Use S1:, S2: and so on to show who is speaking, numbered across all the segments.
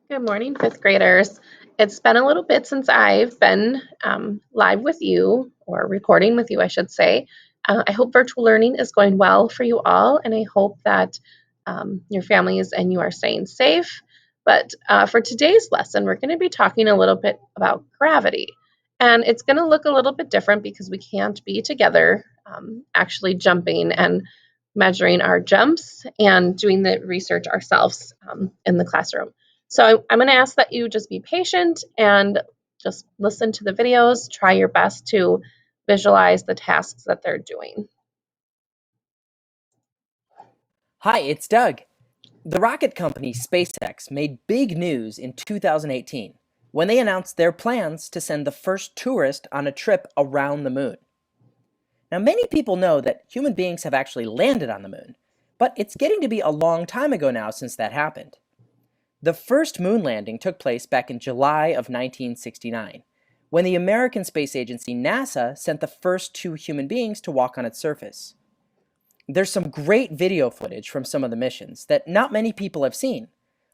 S1: Good morning, fifth graders. It's been a little bit since I've been live with you, or recording with you, I should say. I hope virtual learning is going well for you all, and I hope that your families and you are staying safe. But for today's lesson, we're going to be talking a little bit about gravity. And it's going to look a little bit different because we can't be together actually jumping and measuring our jumps and doing the research ourselves in the classroom. So I'm going to ask that you just be patient and just listen to the videos, try your best to visualize the tasks that they're doing.
S2: Hi, it's Doug. The rocket company SpaceX made big news in 2018 when they announced their plans to send the first tourist on a trip around the moon. Now, many people know that human beings have actually landed on the moon, but it's getting to be a long time ago now since that happened. The first moon landing took place back in July of 1969, when the American space agency NASA sent the first two human beings to walk on its surface. There's some great video footage from some of the missions that not many people have seen,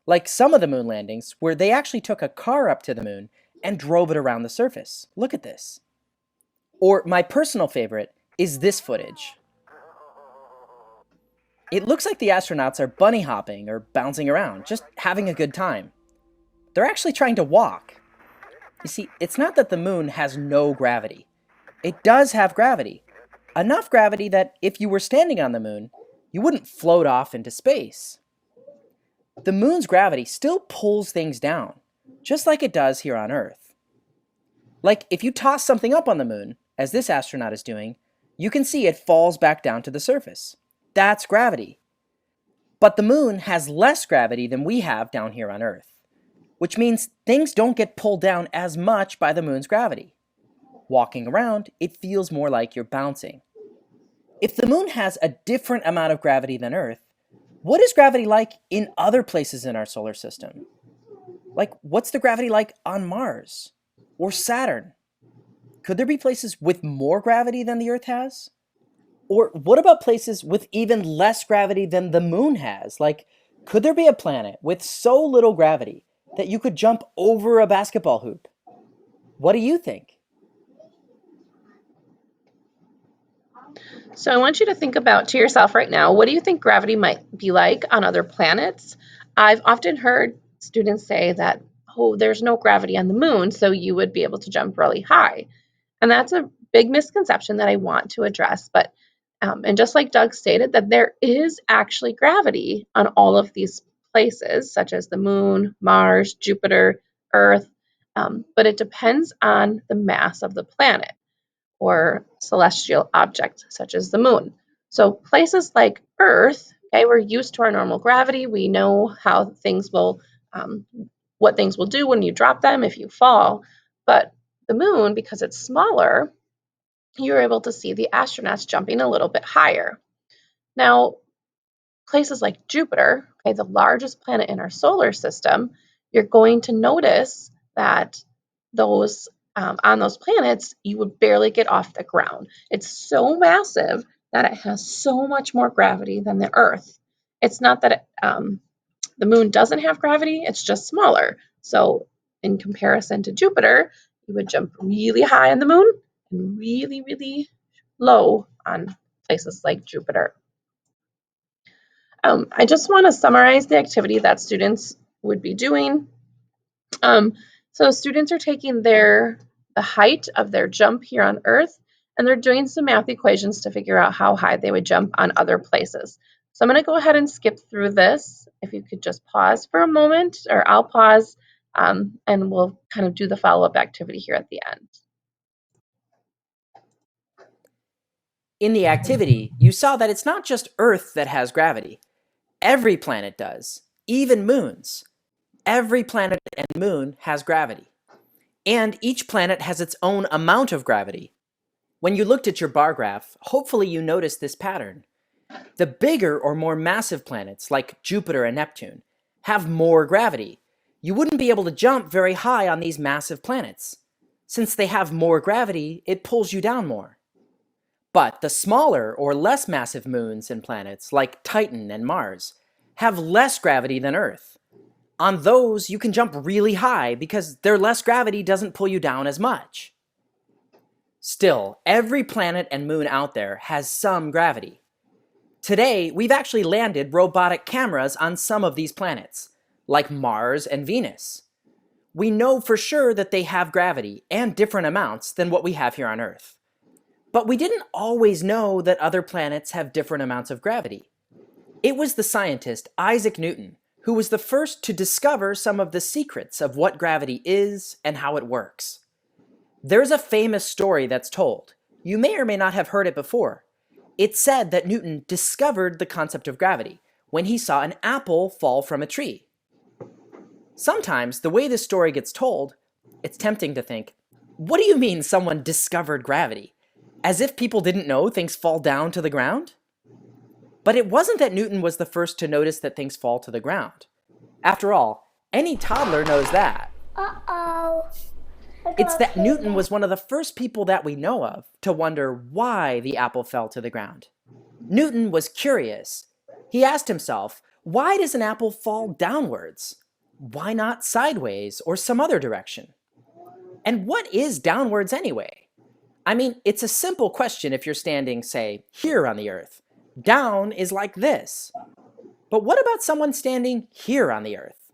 S2: like some of the moon landings where they actually took a car up to the moon and drove it around the surface. Look at this. Or my personal favorite is this footage. It looks like the astronauts are bunny hopping or bouncing around, just having a good time. They're actually trying to walk. You see, it's not that the moon has no gravity. It does have gravity. Enough gravity that if you were standing on the moon, you wouldn't float off into space. The moon's gravity still pulls things down, just like it does here on Earth. Like if you toss something up on the moon, as this astronaut is doing, you can see it falls back down to the surface. That's gravity. But the moon has less gravity than we have down here on Earth, which means things don't get pulled down as much by the moon's gravity. Walking around, it feels more like you're bouncing. If the moon has a different amount of gravity than Earth, what is gravity like in other places in our solar system? Like, what's the gravity like on Mars or Saturn? Could there be places with more gravity than the Earth has? Or what about places with even less gravity than the moon has? Like, could there be a planet with so little gravity that you could jump over a basketball hoop? What do you think?
S1: So I want you to think about to yourself right now, what do you think gravity might be like on other planets? I've often heard students say that, oh, there's no gravity on the moon, so you would be able to jump really high. And that's a big misconception that I want to address. But and just like Doug stated, that there is actually gravity on all of these places, such as the moon, Mars, Jupiter, Earth, but it depends on the mass of the planet or celestial object, such as the moon. So places like Earth, okay, we're used to our normal gravity. We know how things will, um, what things will do when you drop them if you fall. But the moon, because it's smaller, you're able to see the astronauts jumping a little bit higher. Now, places like Jupiter, okay, the largest planet in our solar system, you're going to notice that those on those planets, you would barely get off the ground. It's so massive that it has so much more gravity than the Earth. It's not that the moon doesn't have gravity, it's just smaller. So, in comparison to Jupiter, you would jump really high on the moon and really, really low on places like Jupiter. I just want to summarize the activity that students would be doing. So students are taking the height of their jump here on Earth, and they're doing some math equations to figure out how high they would jump on other places. So I'm going to go ahead and skip through this. If you could just pause for a moment, or I'll pause, and we'll kind of do the follow-up activity here at the end.
S2: In the activity, you saw that it's not just Earth that has gravity. Every planet does, even moons. Every planet and moon has gravity. And each planet has its own amount of gravity. When you looked at your bar graph, hopefully you noticed this pattern. The bigger or more massive planets, like Jupiter and Neptune, have more gravity. You wouldn't be able to jump very high on these massive planets. Since they have more gravity, it pulls you down more. But the smaller or less massive moons and planets, like Titan and Mars, have less gravity than Earth. On those, you can jump really high because their less gravity doesn't pull you down as much. Still, every planet and moon out there has some gravity. Today, we've actually landed robotic cameras on some of these planets, like Mars and Venus. We know for sure that they have gravity and different amounts than what we have here on Earth. But we didn't always know that other planets have different amounts of gravity. It was the scientist Isaac Newton who was the first to discover some of the secrets of what gravity is and how it works. There's a famous story that's told. You may or may not have heard it before. It's said that Newton discovered the concept of gravity when he saw an apple fall from a tree. Sometimes, the way this story gets told, it's tempting to think, what do you mean someone discovered gravity? As if people didn't know things fall down to the ground? But it wasn't that Newton was the first to notice that things fall to the ground. After all, any toddler knows that.
S3: Uh-oh.
S2: It's that Newton was one of the first people that we know of to wonder why the apple fell to the ground. Newton was curious. He asked himself, why does an apple fall downwards? Why not sideways or some other direction? And what is downwards anyway? I mean, it's a simple question if you're standing, say, here on the Earth. Down is like this. But what about someone standing here on the Earth?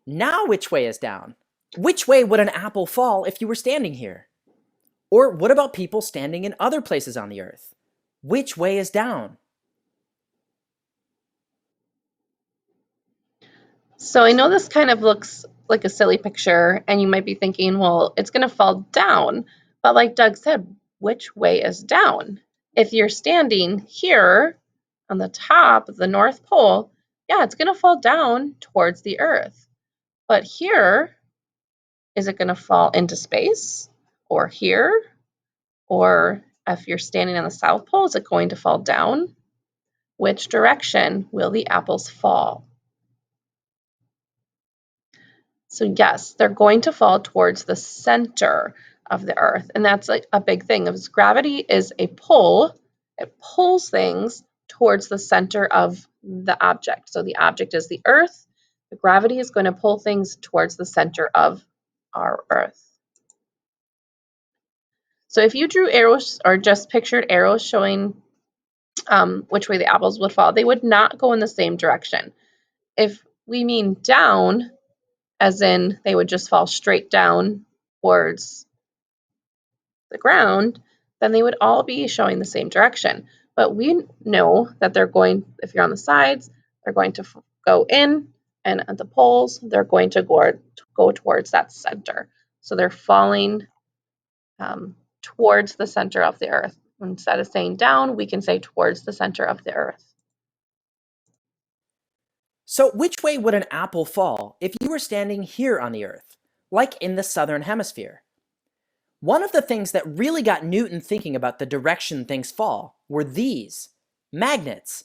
S2: Now which way is down? Which way would an apple fall if you were standing here? Or what about people standing in other places on the Earth? Which way is down?
S1: So I know this kind of looks like a silly picture, and you might be thinking, well, it's going to fall down. But like Doug said, which way is down? If you're standing here on the top of the North Pole, yeah, it's going to fall down towards the Earth. But here, is it going to fall into space? Or here? Or if you're standing on the South Pole, is it going to fall down? Which direction will the apples fall? So yes, they're going to fall towards the center of the Earth. And that's like a big thing. Is gravity is a pull. It pulls things towards the center of the object. So the object is the Earth. The gravity is going to pull things towards the center of our Earth. So if you drew arrows or just pictured arrows showing which way the apples would fall, they would not go in the same direction. If we mean down, as in they would just fall straight down towards the ground, then they would all be showing the same direction. But we know that they're going, if you're on the sides, they're going to go in, and at the poles, they're going to go towards that center. So they're falling towards the center of the Earth. Instead of saying down, we can say towards the center of the Earth.
S2: So which way would an apple fall if you were standing here on the Earth, like in the southern hemisphere? One of the things that really got Newton thinking about the direction things fall were these, magnets.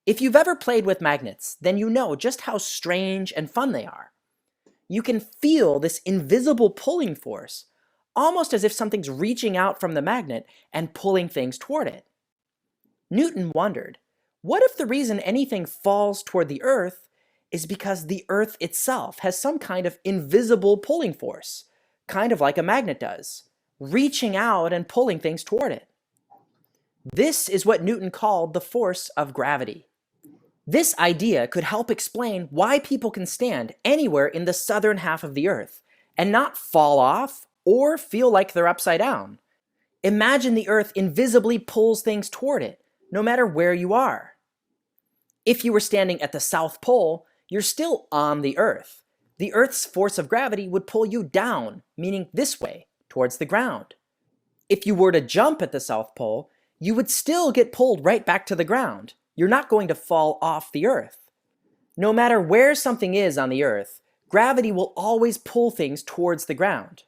S2: If you've ever played with magnets, then you know just how strange and fun they are. You can feel this invisible pulling force, almost as if something's reaching out from the magnet and pulling things toward it. Newton wondered, what if the reason anything falls toward the Earth is because the Earth itself has some kind of invisible pulling force, kind of like a magnet does, reaching out and pulling things toward it? This is what Newton called the force of gravity. This idea could help explain why people can stand anywhere in the southern half of the Earth and not fall off or feel like they're upside down. Imagine the Earth invisibly pulls things toward it, no matter where you are. If you were standing at the South Pole, you're still on the Earth. The Earth's force of gravity would pull you down, meaning this way, towards the ground. If you were to jump at the South Pole, you would still get pulled right back to the ground. You're not going to fall off the Earth. No matter where something is on the Earth, gravity will always pull things towards the ground.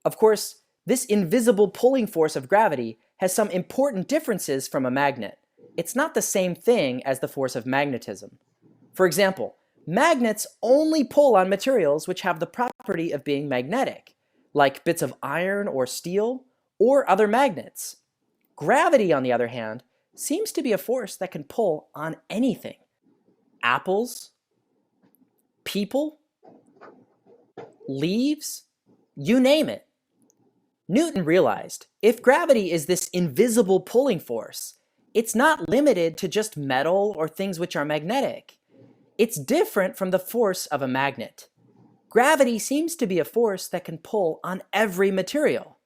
S2: Of course, this invisible pulling force of gravity has some important differences from a magnet. It's not the same thing as the force of magnetism. For example, magnets only pull on materials which have the property of being magnetic, like bits of iron or steel, or other magnets. Gravity, on the other hand, seems to be a force that can pull on anything. Apples, people, leaves, you name it. Newton realized if gravity is this invisible pulling force, it's not limited to just metal or things which are magnetic. It's different from the force of a magnet. Gravity seems to be a force that can pull on every material.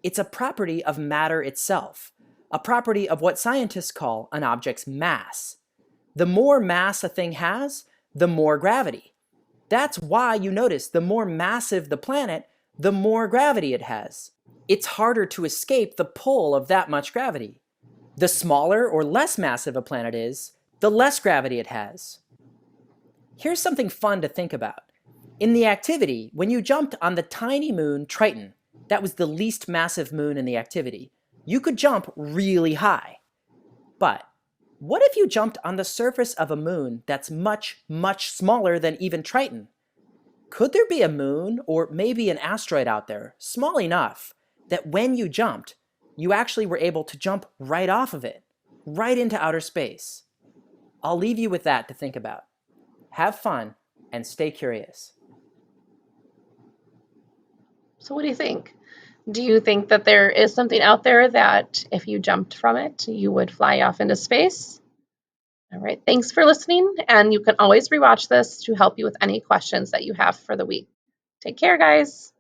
S2: It's a property of matter itself, a property of what scientists call an object's mass. The more mass a thing has, the more gravity. That's why you notice the more massive the planet, the more gravity it has. It's harder to escape the pull of that much gravity. The smaller or less massive a planet is, the less gravity it has. Here's something fun to think about. In the activity, when you jumped on the tiny moon Triton, that was the least massive moon in the activity, you could jump really high. But what if you jumped on the surface of a moon that's much, much smaller than even Triton? Could there be a moon or maybe an asteroid out there, small enough, that when you jumped, you actually were able to jump right off of it, right into outer space? I'll leave you with that to think about. Have fun and stay curious.
S1: So what do you think? Do you think that there is something out there that if you jumped from it, you would fly off into space? All right, thanks for listening, and you can always rewatch this to help you with any questions that you have for the week. Take care, guys.